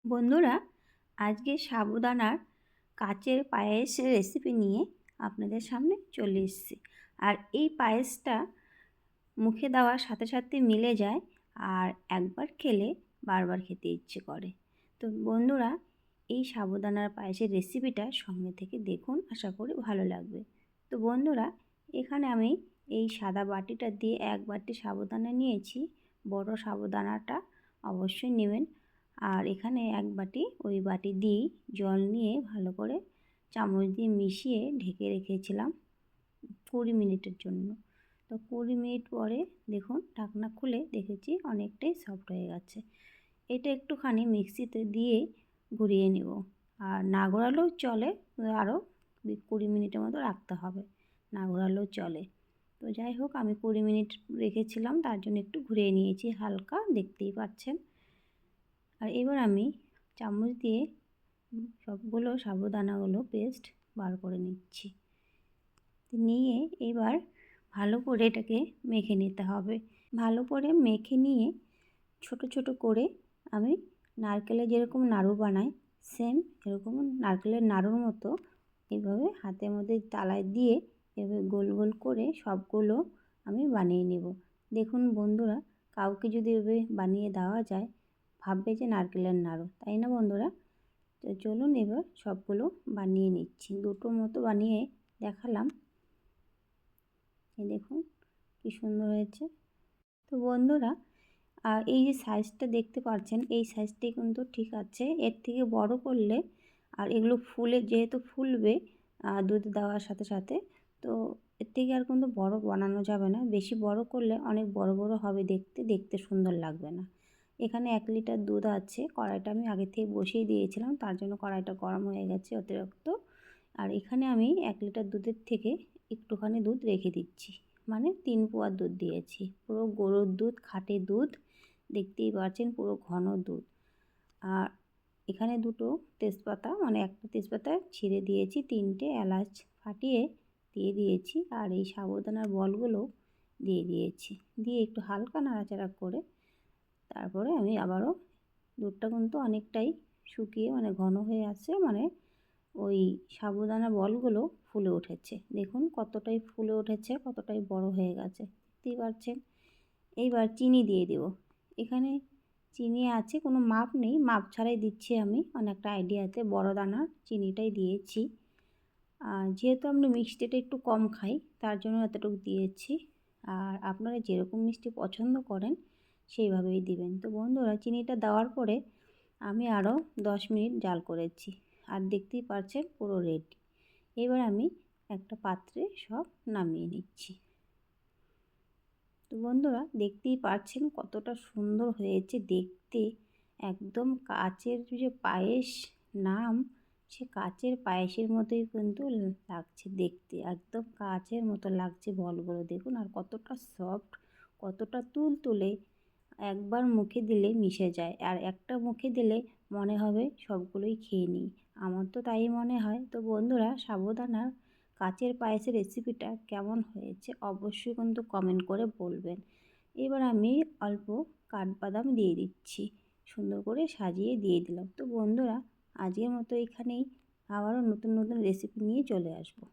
বন্ধুরা, আজকে সাবুদানার কাচের পায়েসের রেসিপি নিয়ে আপনাদের সামনে চলে এসেছি। আর এই পায়েসটা মুখে দেওয়ার সাথে সাথে মিলে যায়, আর একবার খেলে বারবার খেতে ইচ্ছে করে। তো বন্ধুরা, এই সাবুদানার পায়েসের রেসিপিটা সঙ্গে থেকে দেখুন, আশা করি ভালো লাগবে। তো বন্ধুরা, এখানে আমি এই সাদা বাটিটা দিয়ে 1 বাটি সাবুদানা নিয়েছি। বড় সাবুদানাটা অবশ্যই নেবেন। আর এখানে 1 বাটি, ওই বাটি দিয়েই জল নিয়ে ভালো করে চামচ দিয়ে মিশিয়ে ঢেকে রেখেছিলাম 20 মিনিটের জন্য। তো 20 মিনিট পরে দেখুন, ঢাকনা খুলে দেখেছি অনেকটাই সফট হয়ে গেছে। এটা একটুখানি মিক্সিতে দিয়ে ঘুরিয়ে নেব। আর না ঘোরালেও চলে, আরও 20 মিনিটের মতো রাখতে হবে, না ঘোরালেও চলে। তো যাই হোক, আমি 20 মিনিট রেখেছিলাম, তার জন্য একটু ঘুরিয়ে নিয়েছি হালকা, দেখতেই পাচ্ছেন। আর এবার আমি চামচ দিয়ে সবগুলো সাবুদানাগুলো পেস্ট বার করে নিচ্ছি। নিয়ে এবার ভালো করে এটাকে মেখে নিতে হবে। ভালো করে মেখে নিয়ে ছোট ছোট করে আমি নারকেলের যেরকম নাড়ু বানাই, সেম এরকম নারকেলের নাড়ুর মতো এইভাবে হাতের মধ্যে তালায় দিয়ে এভাবে গোল গোল করে সবগুলো আমি বানিয়ে নেব। দেখুন বন্ধুরা, কাউকে যদি এভাবে বানিয়ে দেওয়া যায়, ভাববে যে নারকেলের নাড়ু, তাই না বন্ধুরা? তো চলুন এবার সবগুলো বানিয়ে নিচ্ছি। দুটো মতো বানিয়ে দেখালাম। এই দেখুন কি সুন্দর হয়েছে। তো বন্ধুরা, এই যে সাইজটা দেখতে পাচ্ছেন, এই সাইজটাই কিন্তু ঠিক আছে। এর থেকে বড় করলে, আর এগুলো ফুলে যেহেতু ফুলবে দুধ দেওয়ার সাথে সাথে, তো এর থেকে আর কিন্তু বড় বানানো যাবে না। বেশি বড় করলে অনেক বড় বড় হবে, দেখতে দেখতে সুন্দর লাগবে না। এখানে 1 লিটার দুধ আছে। কড়াইটা আমি আগে থেকে বসিয়ে দিয়েছিলাম, তার জন্য কড়াইটা গরম হয়ে গেছে অতিরিক্ত। আর এখানে আমি 1 লিটার দুধের থেকে একটুখানি দুধ রেখে দিচ্ছি, মানে 3 পোয়া দুধ দিয়েছি। পুরো গরুর দুধ, খাঁটি দুধ, দেখতেই পাচ্ছেন পুরো ঘন দুধ। আর এখানে দুটো তেজপাতা, মানে একটা তেজপাতা ছিঁড়ে দিয়েছি, 3টে এলাচ ফাটিয়ে দিয়ে দিয়েছি। আর এই সাবুদানার বলগুলো দিয়ে দিয়েছি। দিয়ে একটু হালকা নাড়াচাড়া করে তারপরে আমি আবারও, দুধটা কিন্তু অনেকটাই শুকিয়ে মানে ঘন হয়ে আসছে, মানে ওই সাবুদানা বলগুলো ফুলে উঠেছে। দেখুন কতটাই ফুলে উঠেছে, কতটাই বড় হয়ে গেছে, দেখতেই পাচ্ছেন। এইবার চিনি দিয়ে দেব। এখানে চিনি আছে, কোনো মাপ নেই, মাপ ছাড়াই দিচ্ছি আমি, অনেকটা আইডিয়াতে বড় দানার চিনিটাই দিয়েছি। আর যেহেতু আমরা মিষ্টিটা একটু কম খাই, তার জন্য এতটুকু দিয়েছি। আর আপনারা যেরকম মিষ্টি পছন্দ করেন সেইভাবেই দিবেন। তো বন্ধুরা, চিনিটা দেওয়ার পরে আমি আরও 10 মিনিট জাল করেছি। আর দেখতেই পাচ্ছেন পুরো রেডি। এবার আমি একটা পাত্রে সব নামিয়ে নিচ্ছি। তো বন্ধুরা, দেখতেই পাচ্ছেন কতটা সুন্দর হয়েছে দেখতে। একদম কাচের যে পায়েস নাম, সে কাচের পায়েসের মতোই কিন্তু লাগছে দেখতে, একদম কাচের মতো লাগছে বলগুলো দেখুন। আর কতটা সফট, কতটা তুলতুলে, একবার মুখে দিলে মিশে যায়। আর একটা মুখে দিলে মনে হবে সবগুলোই খেয়ে নিই, আমার তো তাই মনে হয়। তো বন্ধুরা, সাবুদানার কাচের পায়েসের রেসিপিটা কেমন হয়েছে অবশ্যই কিন্তু কমেন্ট করে বলবেন। এবার আমি অল্প কাঠবাদাম দিয়ে দিচ্ছি, সুন্দর করে সাজিয়ে দিয়ে দিলাম। তো বন্ধুরা, আজকের মতো এখানেই, আবারও নতুন নতুন রেসিপি নিয়ে চলে আসবো।